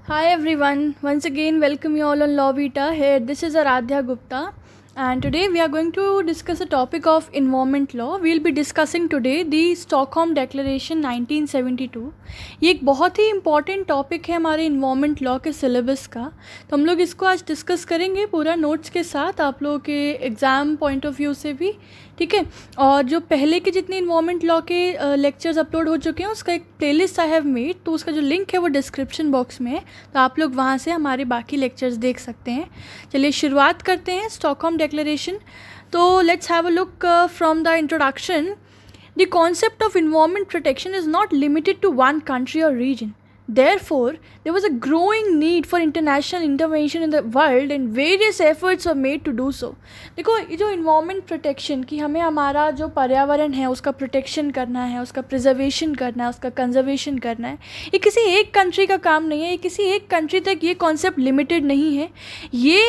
Hi everyone, once again welcome you all on Law Vita. Here, this is Aradhya Gupta, and today we are going to discuss a topic of environment law. We'll be discussing today the Stockholm Declaration 1972. ये एक बहुत ही important topic है हमारे environment law के syllabus का, तो हम लोग इसको आज discuss करेंगे पूरा notes के साथ, आप लोगों के exam point of view से भी, ठीक है। और जो पहले के जितने इन्वायरमेंट लॉ के लेक्चर्स अपलोड हो चुके हैं उसका एक प्लेलिस्ट आई हैव मेड, तो उसका जो लिंक है वो डिस्क्रिप्शन बॉक्स में है, तो आप लोग वहाँ से हमारे बाकी लेक्चर्स देख सकते हैं। चलिए शुरुआत करते हैं स्टॉकहोम डिक्लेरेशन। तो let's have a look from the introduction. The concept of environment protection is not limited to one country or region. Therefore, there was a growing need for international intervention in the world and various efforts were made to do so. देखो ये जो environment protection की हमें हमारा जो पर्यावरण है उसका प्रोटेक्शन करना है, उसका प्रिजर्वेशन करना है, उसका कंजर्वेशन करना है, ये किसी एक कंट्री का काम नहीं है, ये किसी एक कंट्री तक ये कॉन्सेप्ट लिमिटेड नहीं है, ये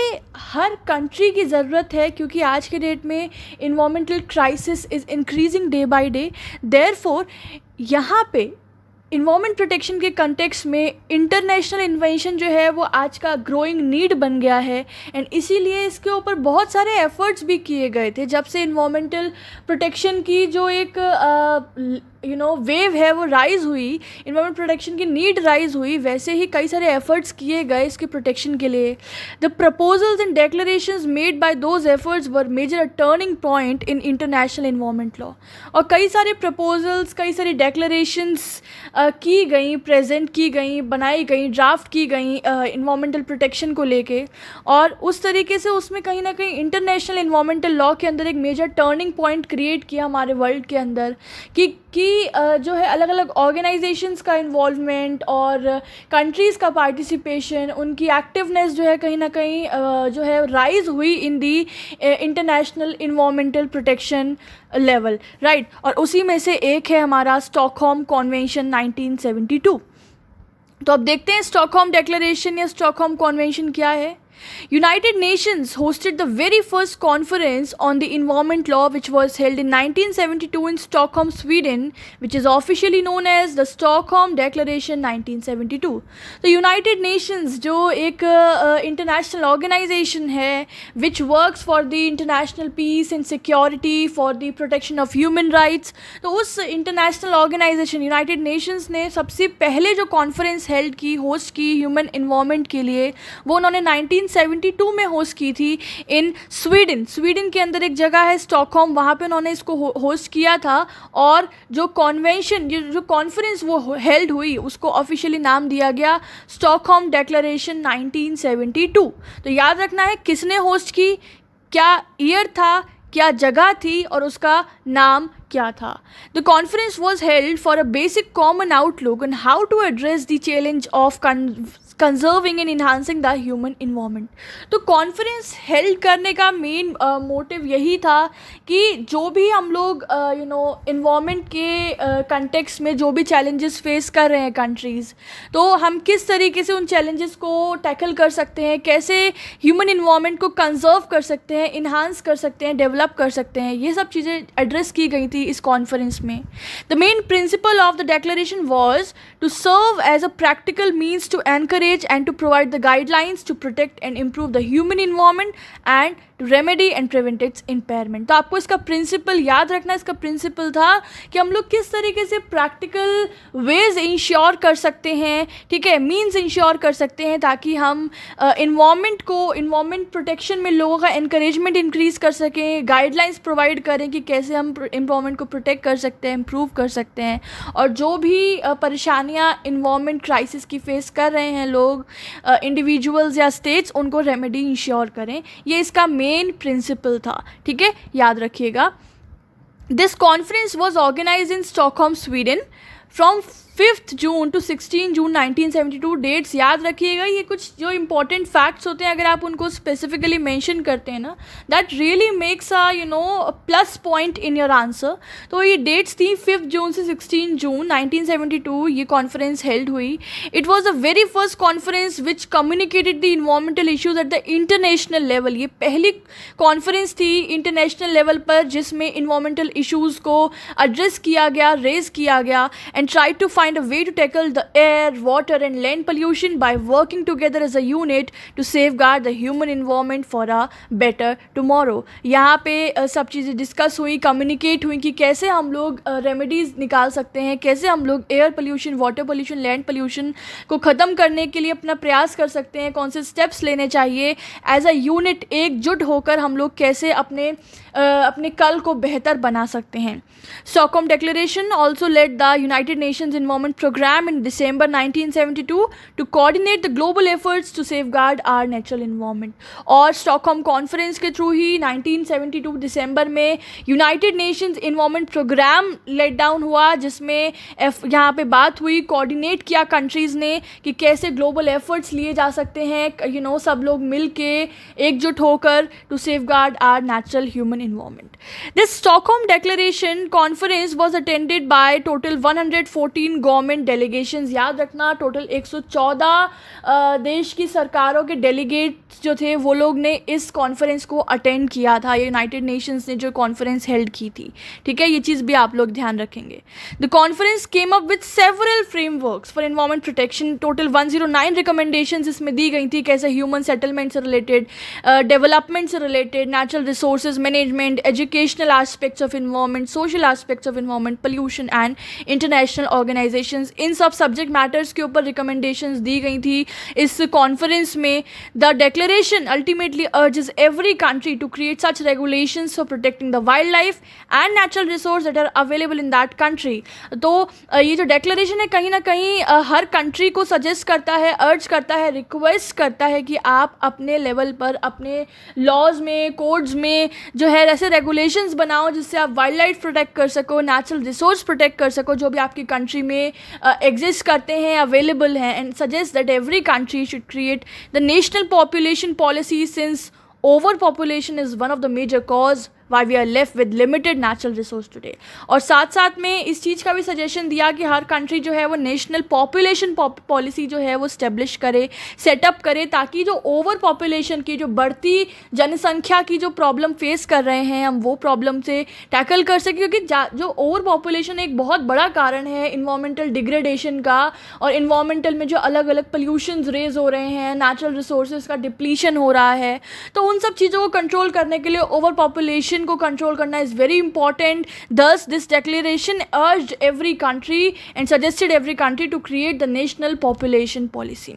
हर कंट्री की ज़रूरत है क्योंकि आज के डेट में environmental crisis is increasing day by day. Therefore यहाँ पे इन्वायरमेंट प्रोटेक्शन के कंटेक्स्ट में इंटरनेशनल इन्वेंशन जो है वो आज का ग्रोइंग नीड बन गया है, एंड इसीलिए इसके ऊपर बहुत सारे एफर्ट्स भी किए गए थे। जब से इन्वायरमेंटल प्रोटेक्शन की जो एक वेव है वो राइज हुई, इन्वायरमेंट प्रोटेक्शन की नीड राइज हुई, वैसे ही कई सारे एफर्ट्स किए गए इसके प्रोटेक्शन के लिए। The proposals and declarations made by those efforts were major a turning point in international environment law. और कई सारे प्रपोजल्स, कई सारी डेक्लेरेशंस की गई, प्रेजेंट की गई, बनाई गई, ड्राफ्ट की गई इन्वायरमेंटल प्रोटेक्शन को लेके, और उस तरीके से उसमें कहीं ना कहीं इंटरनेशनल इन्वायरमेंटल लॉ के अंदर एक मेजर टर्निंग पॉइंट क्रिएट किया हमारे वर्ल्ड के अंदर कि जो है अलग अलग ऑर्गेनाइजेशंस का इन्वॉल्वमेंट और कंट्रीज़ का पार्टिसिपेशन, उनकी एक्टिवनेस जो है कहीं ना कहीं जो है राइज हुई in the international environmental protection level, right. और उसी में से एक है हमारा स्टॉकहोम कॉन्वेंशन 1972। तो अब देखते हैं स्टॉकहोम डिक्लेरेशन या स्टॉकहोम कॉन्वेंशन क्या है। United Nations hosted the very first conference on the environment law, which was held in 1972 in Stockholm, Sweden, which is officially known as the Stockholm Declaration 1972. The United Nations जो एक international organization है which works for the international peace and security, for the protection of human rights, तो उस international organization United Nations ने सबसे पहले जो conference held की, host की human environment के लिए, वो उन्होंने 1972 में होस्ट की थी इन स्वीडन के अंदर एक जगह है स्टॉकहोम, वहाँ पे उन्होंने इसको होस्ट किया था। और जो कॉन्वेंशन, जो कॉन्फ्रेंस वो हेल्ड हुई, उसको ऑफिशियली नाम दिया गया स्टॉकहोम डिक्लेरेशन 1972। तो याद रखना है किसने होस्ट की, क्या ईयर था, क्या जगह थी और उसका नाम क्या था। The conference was held for a basic common outlook on how to address the challenge of conserving and enhancing the human environment. तो कॉन्फ्रेंस हेल्ड करने का मेन मोटिव यही था कि जो भी हम लोग इन्वायरमेंट के कंटेक्स्ट में जो भी चैलेंजेस फेस कर रहे हैं कंट्रीज़, तो हम किस तरीके से उन चैलेंजेस को टैकल कर सकते हैं, कैसे ह्यूमन इन्वायरमेंट को कंजर्व कर सकते हैं, इन्हांस कर सकते हैं, डेवलप कर सकते हैं, ये सब चीज़ें एड्रेस की गई थी इस कॉन्फ्रेंस में। The main principle of the declaration was to serve as a practical means to encourage and to provide the guidelines to protect and improve the human environment and to remedy and prevent its impairment। तो आपको इसका principal याद रखना, इसका principal था कि हम लोग किस तरीके से प्रैक्टिकल वेज इंश्योर कर सकते हैं, ठीक है, मीन्स इंश्योर कर सकते हैं ताकि हम इन्वायरमेंट प्रोटेक्शन में लोगों का एनकरेजमेंट इंक्रीज़ कर सकें, गाइडलाइंस प्रोवाइड करें कि कैसे हम इन्वायरमेंट को प्रोटेक्ट कर सकते हैं, इम्प्रूव कर सकते हैं, और जो भी परेशानियाँ इन्वायरमेंट क्राइसिस की फेस कर रहे हैं लोग, इंडिविजुअल्स या स्टेट्स, उनको रेमेडी इंश्योर करें। ये इसका मेन प्रिंसिपल था, ठीक है, याद रखिएगा। This conference was organise in Stockholm, Sweden from 5 June to 16 June 1972। Dates याद रखिएगा। ये कुछ जो इंपॉर्टेंट फैक्ट्स होते हैं अगर आप उनको स्पेसिफिकली मेंशन करते हैं ना, that really makes a plus point in your answer. तो ये डेट्स थी 5 जून से 16 जून 1972 ये कॉन्फ्रेंस हेल्ड हुई। It was the very first conference which communicated the environmental issues at the international level. ये पहली कॉन्फ्रेंस थी इंटरनेशनल लेवल पर जिसमें इन्वायरमेंटल इशूज़ को एड्रेस किया गया, रेज किया गया, and try to find a way to tackle the air, water and land pollution by working together as a unit to safeguard the human environment for a better tomorrow. यहाँ पे सब चीज़ें discuss हुई, communicate हुई कि कैसे हम लोग रेमेडीज़ निकाल सकते हैं, कैसे हम लोग air pollution, water pollution, land pollution को ख़त्म करने के लिए अपना प्रयास कर सकते हैं, कौन से स्टेप्स लेने चाहिए, एज अ यूनिट एकजुट होकर हम लोग कैसे अपने कल को बेहतर बना सकते हैं. Stockholm Declaration also led the United Nations Environment Program in December 1972 to coordinate the global efforts to safeguard our natural environment. और Stockholm Conference के थ्रू ही 1972 दिसंबर में United Nations Environment Program laid down हुआ, जिसमें यहाँ पे बात हुई, कोऑर्डिनेट किया कंट्रीज़ ने कि कैसे ग्लोबल एफर्ट्स लिए जा सकते हैं, सब लोग मिल के एकजुट होकर to safeguard our natural human environment. This Stockholm Declaration conference was attended by total 114 government delegations. याद रखना, टोटल 114 देश की सरकारों के डेलीगेट्स जो थे वो लोग ने इस कॉन्फ्रेंस को अटेंड किया था. ये यूनाइटेड नेशंस ने जो कॉन्फ्रेंस हेल्ड की थी, ठीक है, ये चीज़ भी आप लोग ध्यान रखेंगे. The conference came up with several frameworks for environment protection. Total 109 recommendations इसमें दी गई थी, कैसे ह्यूमन सेटलमेंट से रिलेटेड, डेवलपमेंट से related, natural resources management, educational aspects of environment, social aspects of environment, pollution and international organisations. इन सब subject matters के ऊपर रिकमेंडेशंस दी गई थी इस कॉन्फ्रेंस में. The declaration ultimately urges every country to create such regulations for protecting the wild life and natural resource that are available in that country. तो ये जो डेक्लेरेशन है कहीं ना कहीं हर कंट्री को सजेस्ट करता है, अर्ज करता है, रिक्वेस्ट करता है कि आप अपने लेवल पर अपने लॉज में, कोड्स में जो है ऐसे रेगुलेशंस बनाओ जिससे आप वाइल्ड लाइफ प्रोटेक्ट कर सको, नेचुरल रिसोर्स प्रोटेक्ट कर सको जो भी आपकी कंट्री में एग्जिस्ट करते हैं, अवेलेबल हैं. And suggest that every country should create the national population policy since over population is one of the major cause why we are left with limited natural resource today. और साथ साथ में इस चीज़ का भी सजेशन दिया कि हर कंट्री जो है वो नेशनल पॉपुलेशन पॉलिसी जो है वो स्टेब्लिश करे, सेटअप करे, ताकि जो ओवर पॉपुलेशन की, जो बढ़ती जनसंख्या की जो प्रॉब्लम फेस कर रहे हैं हम, वो प्रॉब्लम से टैकल कर सकें. क्योंकि जो ओवर पॉपुलेशन एक बहुत बड़ा कारण है इन्वामेंटल डिग्रेडेशन का, और इन्वामेंटल में जो अलग अलग पोल्यूशंस रेज हो रहे हैं, नेचुरल रिसोर्सेज का डिप्लीशन हो रहा है. तो उन सब चीज़ों को कंट्रोल करने के लिए ओवर पॉपुलेशन को कंट्रोल करना is very important. Thus, this declaration urged every country and suggested every country to create the national population policy.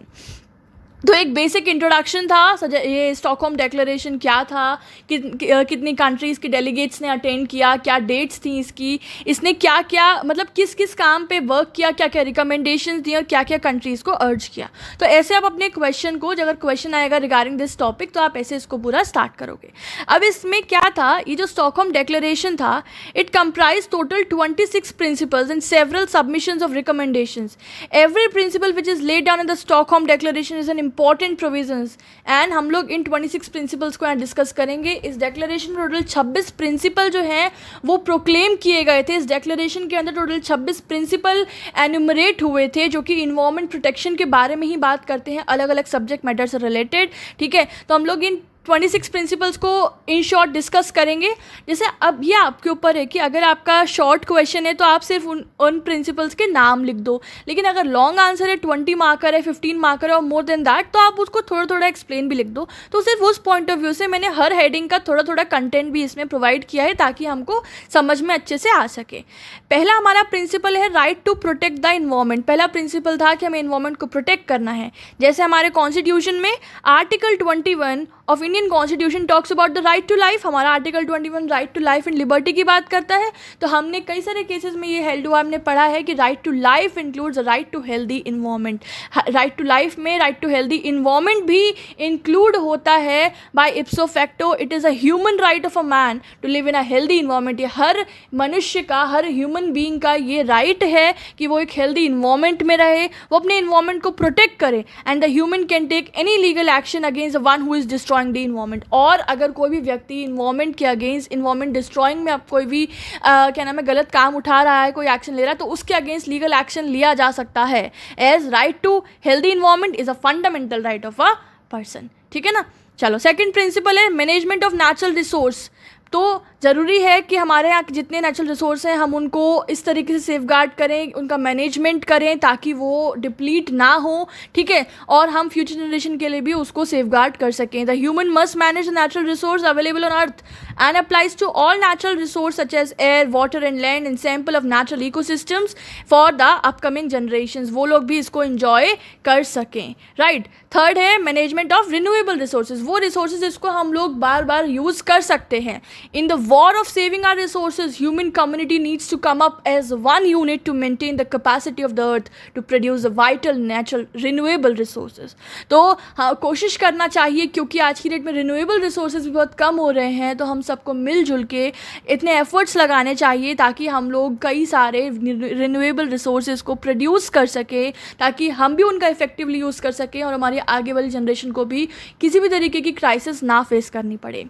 तो एक बेसिक इंट्रोडक्शन था ये स्टॉकहोम डेक्लेरेशन क्या था, कितनी कंट्रीज़ के डेलीगेट्स ने अटेंड किया, क्या डेट्स थी इसने क्या क्या मतलब किस किस काम पे वर्क किया, क्या क्या रिकमेंडेशंस दी और क्या क्या कंट्रीज़ को अर्ज किया. तो ऐसे आप अपने क्वेश्चन को, अगर क्वेश्चन आएगा रिगार्डिंग दिस टॉपिक तो आप ऐसे इसको पूरा स्टार्ट करोगे. अब इसमें क्या था, ये जो स्टॉकहोम डेक्लेरेशन था, it comprise total 26 principles and several submissions of recommendations. Every principal which is laid down in the Stockholm declaration is an important provisions, and हम लोग इन 26 प्रिंसिपल्स को यहाँ डिस्कस करेंगे. इस डेक्लेरेशन में टोटल 26 प्रिंसिपल जो हैं वो प्रोक्लेम किए गए थे. इस डेक्लेरेशन के अंदर टोटल 26 प्रिंसिपल एन्यूमरेट हुए थे जो कि इन्वायरमेंट प्रोटेक्शन के बारे में ही बात करते हैं, अलग अलग सब्जेक्ट मैटर से रिलेटेड. ठीक है, तो हम लोग इन 26 प्रिंसिपल्स को इन शॉर्ट डिस्कस करेंगे. जैसे अब ये आपके ऊपर है कि अगर आपका शॉर्ट क्वेश्चन है तो आप सिर्फ उन प्रिंसिपल्स के नाम लिख दो, लेकिन अगर लॉन्ग आंसर है, 20 मार्कर है, 15 मार्कर है और मोर देन दैट, तो आप उसको थोड़ा थोड़ा एक्सप्लेन भी लिख दो. तो सिर्फ उस पॉइंट ऑफ व्यू से मैंने हर हेडिंग का थोड़ा थोड़ा कंटेंट भी इसमें प्रोवाइड किया है ताकि हमको समझ में अच्छे से आ सके. पहला हमारा प्रिंसिपल है right to protect the environment. पहला प्रिंसिपल था कि हमें इन्वायरमेंट को प्रोटेक्ट करना है. जैसे हमारे कॉन्स्टिट्यूशन में article 21 of Indian constitution talks about the right to life. हमारा article 21 right to life and liberty की बात करता है. तो हमने कई सारे केसेस में ये हेल्ड हुआ, हमने पढ़ा है कि right to life includes right to healthy environment. Right to life में राइट टू हेल्दी इन्वायरमेंट भी इंक्लूड होता है. By ipso facto it is a human right of a man to live in a healthy environment. ये हर मनुष्य का, हर human being का ये राइट है कि वो एक हेल्दी इन्वायरमेंट में रहे, वो अपने इन्वायरमेंट को प्रोटेक्ट करे. And the human can take any legal action against the one who is destroying the environment. और अगर कोई भी व्यक्ति इन्वायरमेंट के अगेंस्ट, इन्वायरमेंट डिस्ट्रॉइंग में अब कोई भी क्या नाम है गलत काम उठा रहा है, कोई एक्शन ले रहा है, तो उसके अगेंस्ट लीगल एक्शन लिया जा सकता है. As right to healthy environment is a fundamental right of a person. ठीक है ना. चलो, सेकंड प्रिंसिपल है मैनेजमेंट ऑफ नेचुरल रिसोर्स. तो ज़रूरी है कि हमारे यहाँ के जितने नेचुरल रिसोर्स हैं हम उनको इस तरीके से सेफगार्ड करें, उनका मैनेजमेंट करें ताकि वो डिप्लीट ना हो, ठीक है, और हम फ्यूचर जनरेशन के लिए भी उसको सेफगार्ड कर सकें. The human must manage the natural resource available on earth and applies to all natural resources such as air, water and land and sample of natural ecosystems for the upcoming generations. वो लोग भी इसको enjoy कर सकें, right? Third है management of renewable resources. वो resources इसको हम लोग बार बार यूज़ कर सकते हैं. In the war of saving our resources human community needs to come up as one unit to maintain the capacity of the earth to produce the vital natural renewable resources. तो हाँ, कोशिश करना चाहिए क्योंकि आज की डेट में renewable resources भी बहुत कम हो रहे हैं, तो हम सबको मिलजुल के इतने एफर्ट्स लगाने चाहिए ताकि हम लोग कई सारे रिन्यूएबल रिसोर्सेज को प्रोड्यूस कर सकें, ताकि हम भी उनका इफेक्टिवली यूज़ कर सकें और हमारी आगे वाली जनरेशन को भी किसी भी तरीके की क्राइसिस ना फेस करनी पड़े.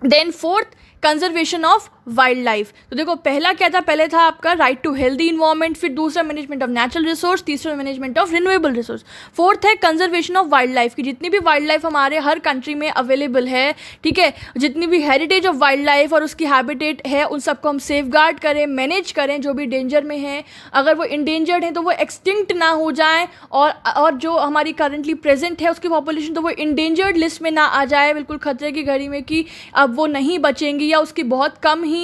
Then fourth, conservation of wild life. तो देखो पहला क्या था, पहले था आपका राइट टू हेल्दी इन्वायरमेंट, फिर दूसरा मैनेजमेंट ऑफ नेचुरल रिसोर्स, तीसरा management of renewable resource. Fourth है कंजर्वेशन ऑफ वाइल्ड लाइफ की जितनी भी वाइल्ड लाइफ हमारे हर कंट्री में अवेलेबल है, ठीक है, जितनी भी हेरिटेज ऑफ वाइल्ड लाइफ और उसकी हैबिटेट है उन सबको हम सेफ गार्ड करें, मैनेज करें. जो भी डेंजर में है, अगर वो इंडेंजर्ड हैं तो वो एक्सटिंक्ट ना हो जाए, और जो हमारी करंटली प्रेजेंट है उसकी पॉपुलेशन तो वो इंडेंजर्ड लिस्ट में ना आ जाए बिल्कुल खतरे की घड़ी में कि अब वो नहीं बचेंगी या उसकी बहुत कम ही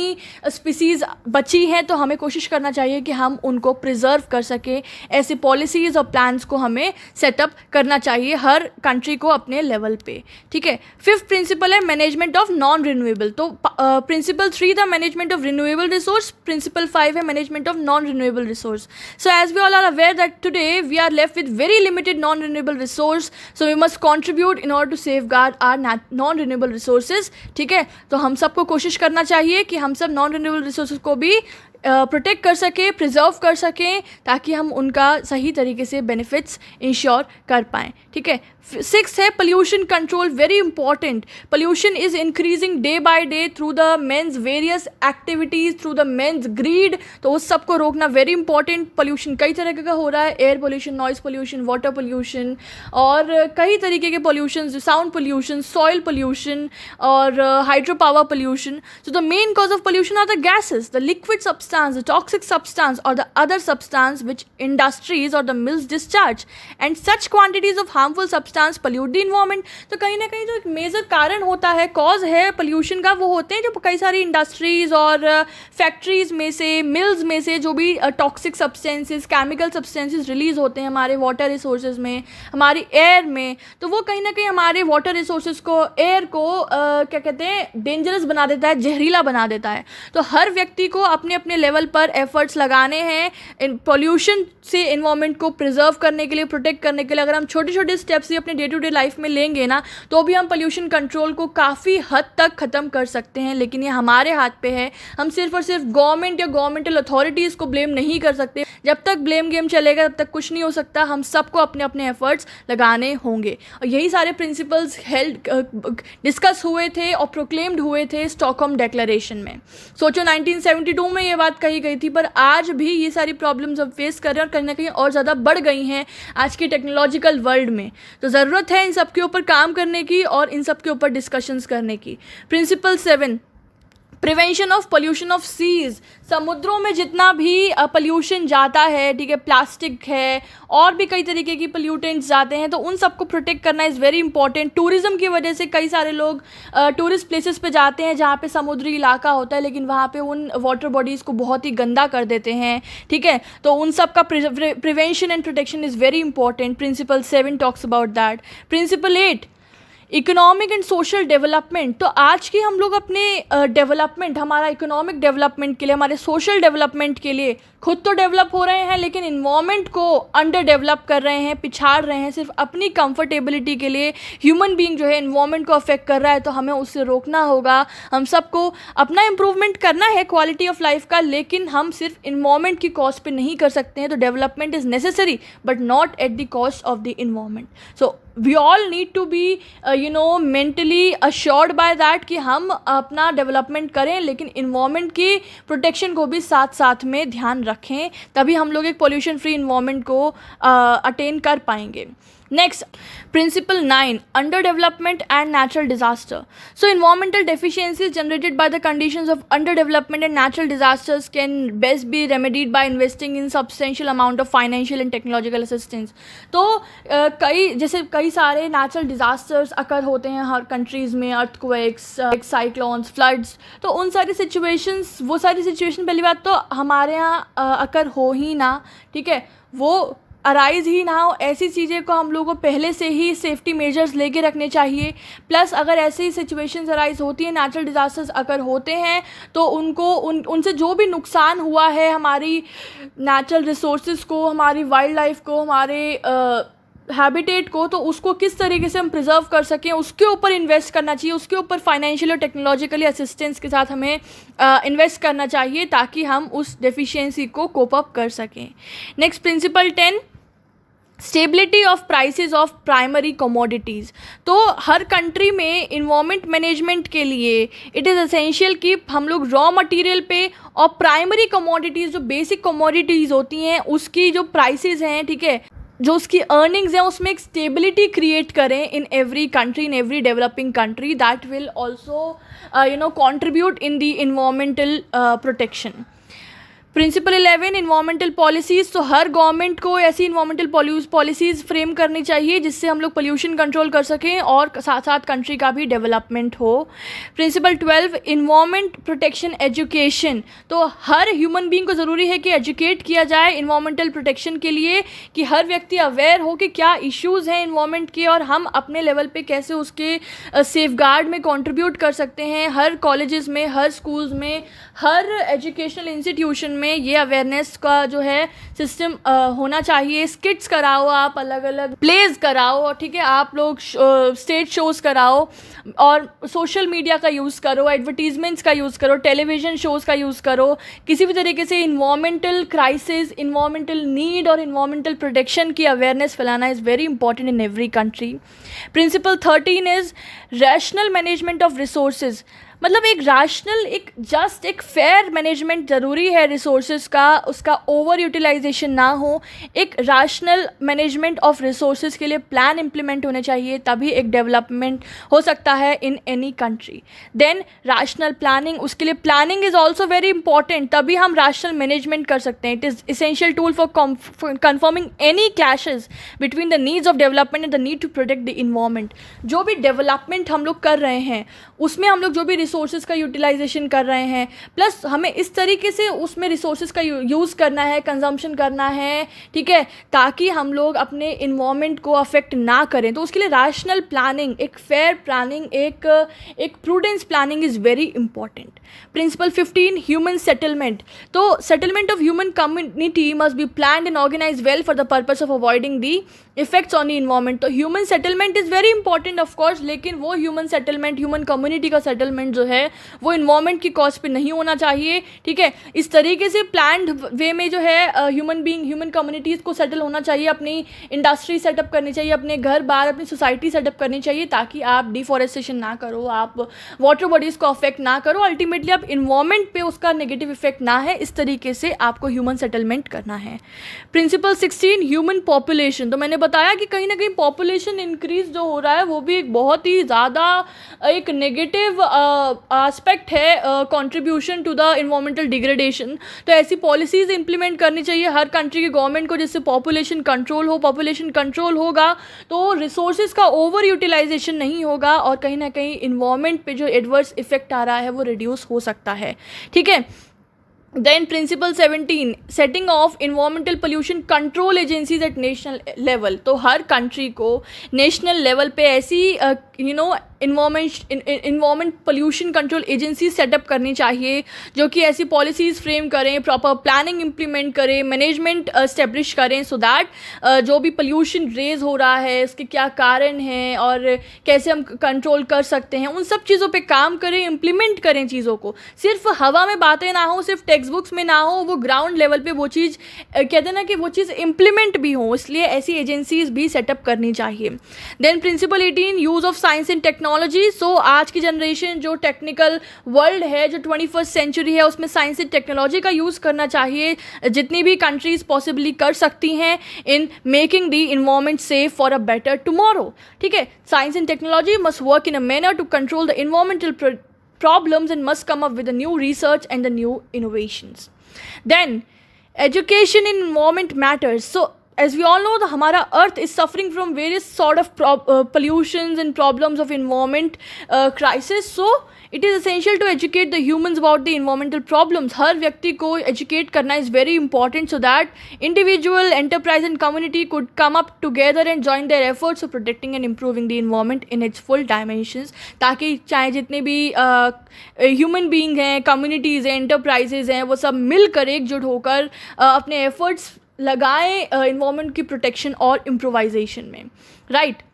स्पीसीज़ बची हैं. तो हमें कोशिश करना चाहिए कि हम उनको प्रिजर्व कर सकें. ऐसी पॉलिसीज़ और प्लान्स को हमें सेटअप करना चाहिए हर कंट्री को अपने लेवल पे, ठीक है. फिफ्थ प्रिंसिपल है मैनेजमेंट ऑफ नॉन रिन्यूएबल. तो प्रिंसिपल 3 था management of renewable resource, principle 5 है management of non renewable resource. So as we all are aware that today we are left with very limited non renewable resource, so we must contribute in order to safeguard our non renewable resources, ठीक है. तो हम सबको कोशिश करना चाहिए कि हम सब नॉन रिन्यूएबल रिसोर्सेज को भी प्रोटेक्ट कर सकें, प्रिजर्व कर सकें, ताकि हम उनका सही तरीके से बेनिफिट्स इंश्योर कर पाएँ, ठीक है. 6 है pollution control, very important. Pollution is increasing day by day through the men's various activities, through the men's greed. तो उस सबको रोकना वेरी इंपॉर्टेंट. पोल्यूशन कई तरह का हो रहा है, air pollution, noise pollution, water pollution और कई तरीके के pollution, sound pollution, soil pollution और hydro power pollution. So the main cause of pollution are the gases, the liquid substance, the toxic substance or the other substance which industries or the mills discharge, and such quantities of harmful substance pollute the environment. तो कहीं ना कहीं जो एक major कारण होता है, cause है पोल्यूशन का, वो होते हैं जो कई सारी इंडस्ट्रीज़ और फैक्ट्रीज़ में से, मिल्स में से जो भी toxic substances, chemical substances release होते हैं हमारे वाटर रिसोर्सेज में, हमारी एयर में. तो वो कहीं ना कहीं हमारे वाटर रिसोर्सेज को, एयर को क्या कहते हैं, डेंजरस बना देता है, जहरीला बना देता है. तो हर व्यक्ति को अपने अपने लेवल पर एफर्ट्स लगाने हैं पोल्यूशन से इन्वायरमेंट को प्रिजर्व करने के लिए, प्रोटेक्ट करने के लिए. अगर हम छोटे छोटे स्टेप्स ही अपने डे टू डे लाइफ में लेंगे ना, तो भी हम पोल्यूशन कंट्रोल को काफ़ी हद तक ख़त्म कर सकते हैं. लेकिन ये हमारे हाथ पे है. हम सिर्फ और सिर्फ गवर्नमेंट या गवर्नमेंटल अथॉरिटीज़ को ब्लेम नहीं कर सकते. जब तक ब्लेम गेम चलेगा तब तक कुछ नहीं हो सकता. हम सबको अपने अपने एफर्ट्स लगाने होंगे. और यही सारे प्रिंसिपल्स डिस्कस हुए थे और प्रोक्लेम्ड हुए थे स्टॉकहोम डिक्लेरेशन में. सोचो 1972 में ये बात कही गई थी, पर आज भी ये सारी प्रॉब्लम्स हम फेस कर रहे हैं और कहीं ना कहीं और ज़्यादा बढ़ गई हैं आज के टेक्नोलॉजिकल वर्ल्ड में. तो ज़रूरत है इन सब के ऊपर काम करने की और इन सब के ऊपर डिस्कशंस करने की. Principle 7, prevention of pollution of seas. समुद्रों में जितना भी पोल्यूशन जाता है, ठीक है, प्लास्टिक है और भी कई तरीके की पोल्यूटेंट्स जाते हैं, तो उन सबको प्रोटेक्ट करना इज़ वेरी इंपॉर्टेंट. टूरिज़्म की वजह से कई सारे लोग टूरिस्ट प्लेसेस पे जाते हैं जहाँ पे समुद्री इलाका होता है, लेकिन वहाँ पे उन वाटर बॉडीज़ को बहुत ही गंदा कर देते हैं, ठीक है. तो उन सब का prevention and protection is very important. Principle 7 talks about that. Principle 8, economic and social development. तो आज की हम लोग अपने डेवलपमेंट, हमारा इकोनॉमिक डेवलपमेंट के लिए, हमारे सोशल डेवलपमेंट के लिए खुद तो डेवलप हो रहे हैं, लेकिन इन्वायरमेंट को अंडर डेवलप कर रहे हैं, पिछाड़ रहे हैं सिर्फ अपनी कंफर्टेबिलिटी के लिए. ह्यूमन बीइंग जो है इन्वायरमेंट को अफेक्ट कर रहा है, तो हमें उससे रोकना होगा. हम सबको अपना इम्प्रूवमेंट करना है क्वालिटी ऑफ लाइफ का, लेकिन हम सिर्फ इन्वायरमेंट की कॉस्ट पे नहीं कर सकते हैं. तो development is necessary but not at the cost of the environment. So we all need to be mentally assured by that कि हम अपना डेवलपमेंट करें, लेकिन इन्वायरमेंट की प्रोटेक्शन को भी साथ साथ में ध्यान रखें. तभी हम लोग एक पोल्यूशन फ्री इन्वायरमेंट को अटेन कर पाएंगे. Next, principle 9, underdevelopment and natural disaster. So environmental deficiencies generated by the conditions of underdevelopment and natural disasters can best be remedied by investing in substantial amount of financial and technological assistance. तो कई सारे natural disasters अकर होते हैं हर countries में, earthquakes, cyclones, floods. तो उन सारी situations, वो सारी situation पहली बात तो हमारे यहाँ अकर हो ही ना, ठीक है, वो अराइज़ ही ना हो, ऐसी चीज़ें को हम लोगों को पहले से ही सेफ्टी मेजर्स लेके रखने चाहिए. प्लस अगर ऐसी सिचुएशंस अराइज़ होती हैं, नेचुरल डिज़ास्टर्स अगर होते हैं, तो उनसे जो भी नुकसान हुआ है हमारी नेचुरल रिसोर्सेज को, हमारी वाइल्ड लाइफ को, हमारे हैबिटेट को, तो उसको किस तरीके से हम प्रिजर्व कर सकें, उसके ऊपर इन्वेस्ट करना चाहिए. उसके ऊपर फाइनेंशियल और टेक्नोलॉजिकली असिस्टेंस के साथ हमें इन्वेस्ट करना चाहिए ताकि हम उस डेफिशिएंसी को कोप अप कर सकें. Next, principle 10, stability of prices of primary commodities. तो हर कंट्री में इन्वायरमेंट मैनेजमेंट के लिए इट इज़ एसेंशियल कि हम लोग रॉ मटेरियल पे और प्राइमरी कमोडिटीज़, जो बेसिक कमोडिटीज़ होती हैं, उसकी जो प्राइसेस हैं, ठीक है, जो उसकी अर्निंग्स हैं, उसमें एक स्टेबिलिटी क्रिएट करें in every country, in every developing country. That will also contribute in the environmental protection. Principle 11, environmental policies. तो हर गवर्नमेंट को ऐसी इन्वायरमेंटल पॉलिसीज़ फ्रेम करनी चाहिए जिससे हम लोग पोल्यूशन कंट्रोल कर सकें और साथ साथ कंट्री का भी डेवलपमेंट हो. Principle 12, environment protection education. तो हर ह्यूमन बीइंग को ज़रूरी है कि एजुकेट किया जाए इन्वायरमेंटल प्रोटेक्शन के लिए, कि हर व्यक्ति अवेयर हो कि क्या इश्यूज़ हैं इन्वायरमेंट के और हम अपने लेवल पे कैसे उसके सेफगार्ड में कंट्रीब्यूट कर सकते हैं. हर कॉलेजेस में, हर स्कूल्स में, हर एजुकेशनल इंस्टीट्यूशन में ये अवेयरनेस का जो है सिस्टम होना चाहिए. स्किट्स कराओ, आप अलग अलग प्लेज कराओ, ठीक है, आप लोग स्टेज शोज़ कराओ और सोशल मीडिया का यूज़ करो, एडवर्टीजमेंट्स का यूज़ करो, टेलीविज़न शोज़ का यूज़ करो. किसी भी तरीके से इन्वायरमेंटल क्राइसिस, इन्वायरमेंटल नीड और इन्वायरमेंटल प्रोटेक्शन की अवेयरनेस फैलाना is very important in every country. Principle 13 is rational management of resources. मतलब एक रैशनल, एक फेयर मैनेजमेंट ज़रूरी है रिसोर्सेज का, उसका ओवर यूटिलाइजेशन ना हो. एक रैशनल मैनेजमेंट ऑफ रिसोर्सेज के लिए प्लान इम्प्लीमेंट होने चाहिए, तभी एक डेवलपमेंट हो सकता है in any country. Then rational planning, उसके लिए planning is also very important, तभी हम रैशनल मैनेजमेंट कर सकते हैं. It is essential tool for confirming any clashes between the needs of development and the need to protect the environment. जो भी development हम लोग कर रहे हैं उसमें हम लोग जो भी रिसोर्सेज का यूटिलाइजेशन कर रहे हैं, प्लस हमें इस तरीके से उसमें रिसोर्सेज का यूज़ करना है, कंजम्पशन करना है, ठीक है, ताकि हम लोग अपने इन्वायरमेंट को अफेक्ट ना करें. तो उसके लिए रैशनल प्लानिंग, एक फेयर प्लानिंग, एक prudence planning is very important. Principle 15, human settlement. तो settlement of human community must be planned and organise well for the purpose of avoiding the effects on the environment. तो human settlement is very important of course, लेकिन वो human settlement, human community का settlement जो है वो environment की cost पे नहीं होना चाहिए, ठीक है. इस तरीके से प्लान्ड वे में जो है ह्यूमन कम्युनिटीज़ को सेटल होना चाहिए, अपनी इंडस्ट्री सेटअप करनी चाहिए, अपने घर बाहर अपनी सोसाइटी सेटअप करनी चाहिए, ताकि आप डिफॉरेस्टेशन ना करो, आप वाटर बॉडीज़ को अफेक्ट ना करो, अल्टीमेटली आप इन्वायरमेंट पे उसका नेगेटिव इफेक्ट ना है. इस तरीके से आपको ह्यूमन सेटलमेंट करना है. Principle 16, human population. तो मैंने बताया कि कहीं ना कहीं पॉपुलेशन इंक्रीज जो हो रहा है वो भी एक बहुत ही ज़्यादा एक नेगेटिव एस्पेक्ट है contribution to the environmental degradation. तो ऐसी पॉलिसीज़ इंप्लीमेंट करनी चाहिए हर कंट्री की गवर्नमेंट को, जिससे पॉपुलेशन कंट्रोल हो. पॉपुलेशन कंट्रोल होगा तो रिसोर्सेज का ओवर यूटिलाइजेशन नहीं होगा और कहीं ना कहीं इन्वायरमेंट पे जो एडवर्स इफेक्ट आ रहा है वो रिड्यूस हो सकता है, ठीक है. Then principle 17, setting of environmental pollution control agencies at national level. तो हर कंट्री को नेशनल लेवल पे ऐसी environment pollution control agency setup करनी चाहिए जो कि ऐसी पॉलिसीज़ फ्रेम करें, प्रॉपर प्लानिंग इम्प्लीमेंट करें, मैनेजमेंट एस्टेब्लिश करें, सो दैट जो भी पोल्यूशन रेज हो रहा है उसके क्या कारण हैं और कैसे हम कंट्रोल कर सकते हैं, उन सब चीज़ों पे काम करें, इम्प्लीमेंट करें चीज़ों को. सिर्फ हवा में बातें ना हो, सिर्फ टेक्स्ट बुक्स में ना हो, वो ग्राउंड लेवल पे वो चीज़ कहते हैं ना कि वो चीज़ इम्प्लीमेंट भी हो, इसलिए ऐसी एजेंसीज भी सेटअप करनी चाहिए. Then principle 18, use of science and technology technology, so आज की जनरेशन जो टेक्निकल वर्ल्ड है, जो 21st सेंचुरी है, उसमें साइंस एंड टेक्नोलॉजी का यूज़ करना चाहिए जितनी भी कंट्रीज़ पॉसिबली कर सकती हैं in making the environment safe for a better tomorrow. ठीक है, science and technology must work in a manner to control the environmental problems and must come up with the new research and the new innovations. Then education in environment matters. So as we all know, the हमारा earth is suffering from various sort of pollutions and problems of environment crisis. So it is essential to educate the humans about the environmental problems. हर व्यक्ति को educate करना is very important so that individual, enterprise and community could come up together and join their efforts of protecting and improving the environment in its full dimensions. ताकि चाहे जितने भी human being हैं, communities हैं, enterprises हैं, वो सब मिलकर एकजुट होकर अपने efforts लगाएं environment की protection और improvisation में, right?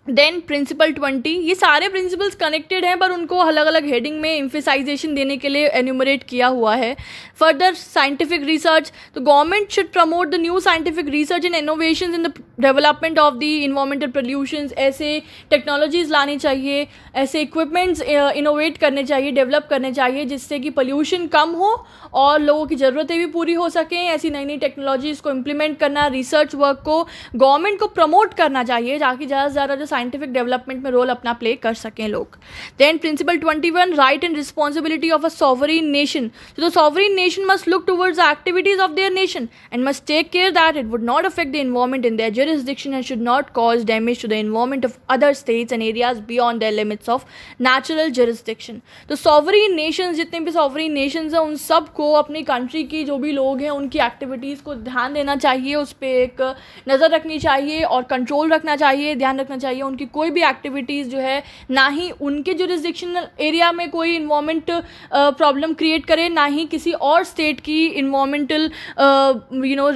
देन प्रिंसिपल 20, ये सारे प्रिंसिपल्स कनेक्टेड हैं पर उनको अलग अलग हेडिंग में एम्फेसाइजेशन देने के लिए एन्यूमरेट किया हुआ है. फर्दर साइंटिफिक रिसर्च, तो government should promote the new scientific research and innovations in the development of the environmental pollutions. ऐसे टेक्नोलॉजीज़ लानी चाहिए, ऐसे इक्विपमेंट्स इनोवेट करने चाहिए, डेवलप करने चाहिए जिससे कि पोल्यूशन कम हो और लोगों की ज़रूरतें भी पूरी हो सकें. ऐसी नई नई टेक्नोलॉजीज़ को इम्प्लीमेंट करना, रिसर्च वर्क को गवर्नमेंट को प्रमोट करना चाहिए ताकि ज़्यादा से ज़्यादा जो साइंटिफिक डेवलपमेंट में रोल अपना प्ले कर सकें लोग. Then principle 21, right and responsibility of a sovereign nation. So the sovereign nation must look towards the activities of their nation and must take care that it would not affect the environment in their jurisdiction and should not cause damage to the environment of other states and areas beyond their limits of natural jurisdiction. तो sovereign nations, जितने भी sovereign nations हैं उन सब को अपनी country की जो भी लोग हैं उनकी एक्टिविटीज़ को ध्यान देना चाहिए, उस पर एक नज़र रखनी चाहिए और कंट्रोल रखना चाहिए, ध्यान रखना चाहिए. उनकी कोई भी एक्टिविटीज़ जो है ना ही उनके जुरिस्डिक्शनल एरिया में कोई इन्वायरमेंट प्रॉब्लम क्रिएट करे, ना ही किसी और स्टेट की इन्वायरमेंटल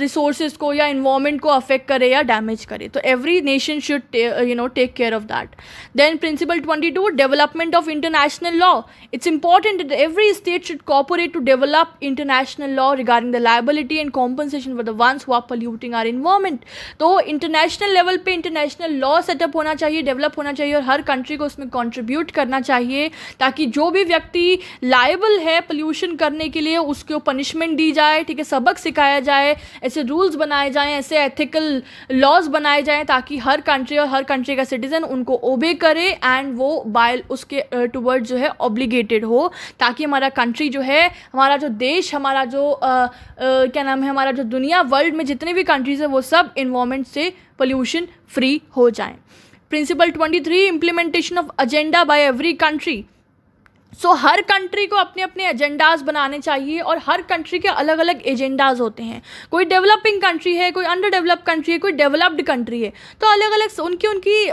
रिसोर्सेज को या इन्वायरमेंट को अफेक्ट करे या डैमेज करे. तो every nation should take care of that. Then principle 22, development of international law. It's important that every state should cooperate to develop international law regarding the liability and compensation for the ones who are polluting our environment. तो international level पे international law setup होना चाहिए, develop होना चाहिए और हर country को उसमें contribute करना चाहिए ताकि जो भी व्यक्ति लायबल है पोल्यूशन करने के लिए उसको पनिशमेंट दी जाए. ठीक है, सबक सिखाया जाए, ऐसे रूल्स बनाए जाएं, ऐसे एथिकल लॉज बनाए जाएं ताकि हर कंट्री और हर कंट्री का सिटीज़न उनको ओबे करे एंड वो बाय उसके टुवर्ड जो है ऑब्लिगेटेड हो ताकि हमारा कंट्री जो है, हमारा जो देश, हमारा जो क्या नाम है, हमारा जो दुनिया वर्ल्ड में जितने भी कंट्रीज़ हैं वो सब इन्वायरमेंट से पोल्यूशन फ्री हो जाएं. Principle 23, implementation of agenda by every country. So हर कंट्री को अपने अपने एजेंडाज बनाने चाहिए और हर कंट्री के अलग अलग एजेंडाज होते हैं. कोई डेवलपिंग कंट्री है, कोई अंडर डेवलप्ड कंट्री है, कोई डेवलप्ड कंट्री है, तो अलग अलग उनकी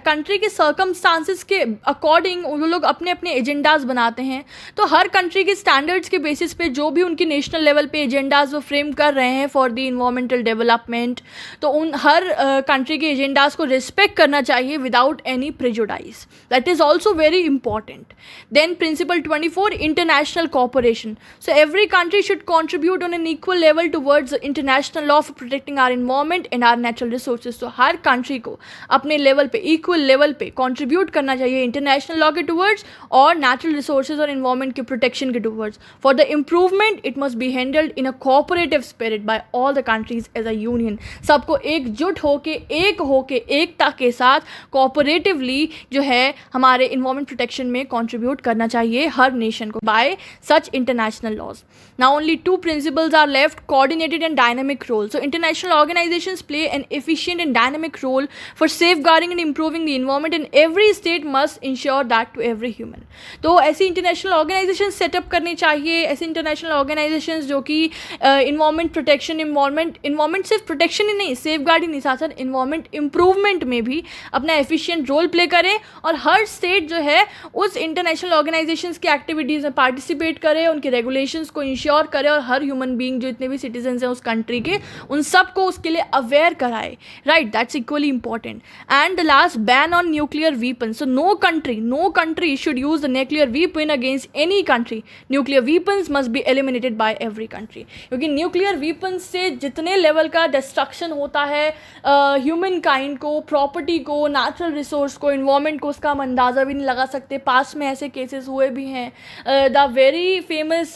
कंट्री के सर्कमस्टांसिस के अकॉर्डिंग वो लोग अपने अपने एजेंडाज बनाते हैं. तो हर कंट्री के स्टैंडर्ड्स के बेसिस पे जो भी उनकी नेशनल लेवल पे एजेंडाज वो फ्रेम कर रहे हैं फॉर द इन्वायरमेंटल डेवलपमेंट, तो उन हर कंट्री के एजेंडाज को रिस्पेक्ट करना चाहिए without any prejudice. That is also very important. Then Principle 24, international cooperation. So every country should contribute on an equal level towards the international law for protecting our environment and our natural resources. So her country को अपने level पे, equal level पे contribute करना चाहिए international law के towards और natural resources और environment के protection के towards. For the improvement, it must be handled in a cooperative spirit by all the countries as a union. सबको एकजुट होके, एकता के साथ cooperatively जो है हमारे environment protection में contribute करना चाहिए हर नेशन को by such international laws. Now only 2 principles are left, coordinated and dynamic role. So international organisations play an efficient and dynamic role for safeguarding and improving the environment and every state must ensure that to every human. तो ऐसी international organisation setup करनी चाहिए, ऐसे international organisation जो कि environment protection, environment सिर्फ protection ही नहीं, safeguarding नहीं, साथ साथ इन्वायरमेंट इंप्रूवमेंट में भी अपना एफिशिएंट रोल प्ले करें और हर स्टेट जो है उस इंटरनेशनल ऑर्गेनाइजेशंस की एक्टिविटीज़ में पार्टिसिपेट करे, उनके रेगुलेशंस को इंश्योर करे और हर ह्यूमन बीइंग जो इतने भी सिटीजन्स हैं उस कंट्री के उन सबको उसके लिए अवेयर कराए, right, that's equally important. And the last, ban on nuclear weapon. So no country should use the nuclear weapon against any country. Nuclear weapons must be eliminated by every country. क्योंकि nuclear weapons से जितने level का destruction होता है humankind को, property को, natural resource को, environment को, उसका हम अंदाज़ा भी नहीं लगा सकते. पास में ऐसे केसेस हुए भी हैं. The very famous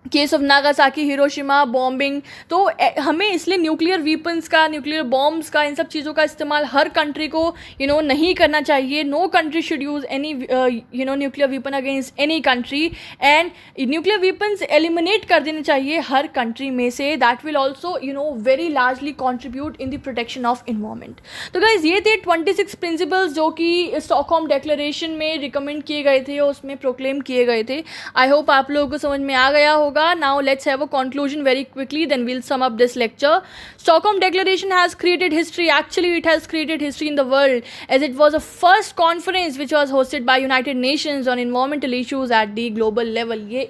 case of Nagasaki, Hiroshima bombing. तो हमें इसलिए न्यूक्लियर वीपन्स का, न्यूक्लियर बॉम्ब्स का, इन सब चीज़ों का इस्तेमाल हर कंट्री को नहीं करना चाहिए. No country should use any nuclear weapon against any country. And nuclear weapons eliminate कर देने चाहिए हर कंट्री में से. That will also very largely contribute in the protection of environment. तो गाइज ये थे 26 प्रिंसिपल्स जो कि स्टॉकहोम डिक्लेरेशन में रिकमेंड किए गए थे और उसमें प्रोक्लेम किए गए थे. आई होप आप लोगों को समझ में आ गया होगा. Now let's have a conclusion very quickly, then we'll sum up this lecture. Stockholm Declaration has created history. Actually, it has created history in the world as it was the first conference which was hosted by United Nations on environmental issues at the global level. ये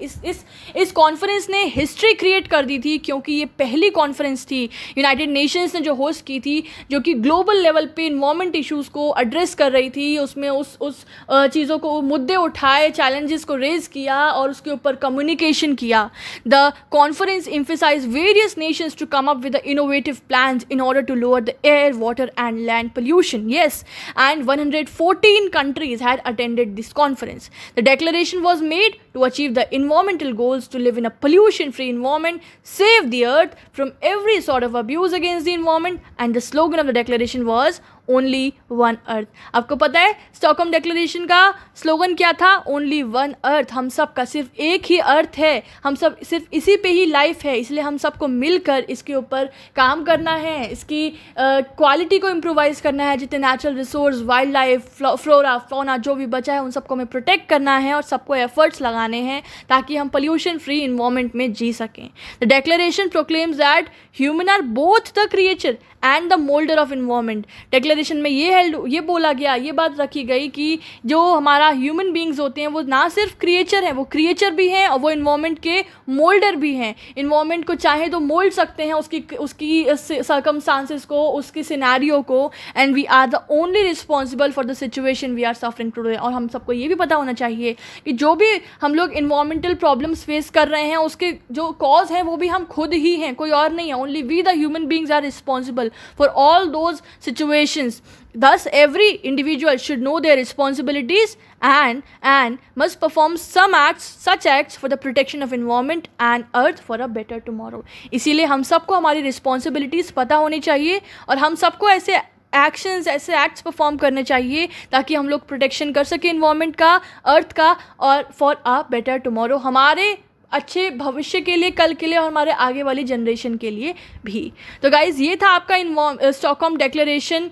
इस conference ने history create कर दी थी क्योंकि ये पहली conference थी United Nations ने जो होस्ट की थी, जो कि ग्लोबल लेवल पे इन्वायरमेंट इश्यूज़ को एड्रेस कर रही थी. उसमें उस चीज़ों को, मुद्दे उठाए, चैलेंजेस को रेज किया और उसके ऊपर कम्युनिकेशन किया. The conference emphasized various nations to come up with the innovative plans in order to lower the air, water and land pollution. Yes, and 114 countries had attended this conference. The declaration was made to achieve the environmental goals to live in a pollution-free environment, save the earth from every sort of abuse against the environment, and the slogan of the declaration was only one earth. आपको पता है Stockholm declaration का slogan क्या था? Only one earth. हम सब का सिर्फ एक ही अर्थ है, हम सब सिर्फ इसी पे ही लाइफ है, इसलिए हम सबको मिलकर इसके ऊपर काम करना है, इसकी क्वालिटी को इम्प्रोवाइज़ करना है. जितने natural resource, wild life, flora fauna जो भी बचा है उन सबको हमें प्रोटेक्ट करना है और सबको एफर्ट्स लगाने हैं ताकि हम पोल्यूशन फ्री इन्वायरमेंट में जी सकें. The declaration proclaims that human are both the creature and the moulder of environment. Declaration में ये बोला गया, ये बात रखी गई कि जो हमारा ह्यूमन बींग्स होते हैं वो ना सिर्फ क्रिएचर हैं, वो क्रिएचर भी हैं और वो इन्वायरमेंट के मोल्डर भी हैं. इन्वायरमेंट को चाहे तो मोल्ड सकते हैं, उसकी सर्कमस्टांसेस को, उसकी सिनेरियो को. And we are the only responsible for the situation we are suffering today. और हम सबको ये भी पता होना चाहिए कि जो भी हम लोग इन्वायरमेंटल प्रॉब्लम्स फेस कर रहे हैं उसके जो कॉज हैं वो भी हम खुद ही हैं, कोई और नहीं है. Only we the human beings are responsible for all those situations. Thus, every individual should know their responsibilities and must perform such acts for the protection of environment and earth for a better tomorrow. इसीलिए हम सबको हमारी responsibilities पता होनी चाहिए और हम सबको ऐसे एक्ट्स परफॉर्म करने चाहिए ताकि हम लोग प्रोटेक्शन कर सकें इन्वायरमेंट का, अर्थ का और फॉर अ बेटर टुमारो, हमारे अच्छे भविष्य के लिए, कल के लिए और हमारे आगे वाली जनरेशन के लिए भी. तो गाइज़ ये था आपका Stockholm declaration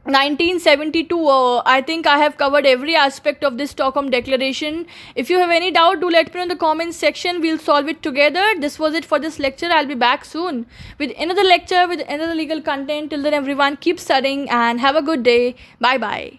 1972. I think I have covered every aspect of this Stockholm Declaration. If you have any doubt, do let me know in the comments section. We'll solve it together. This was it for this lecture. I'll be back soon with another lecture with another legal content. Till then, everyone, keep studying and have a good day. Bye bye.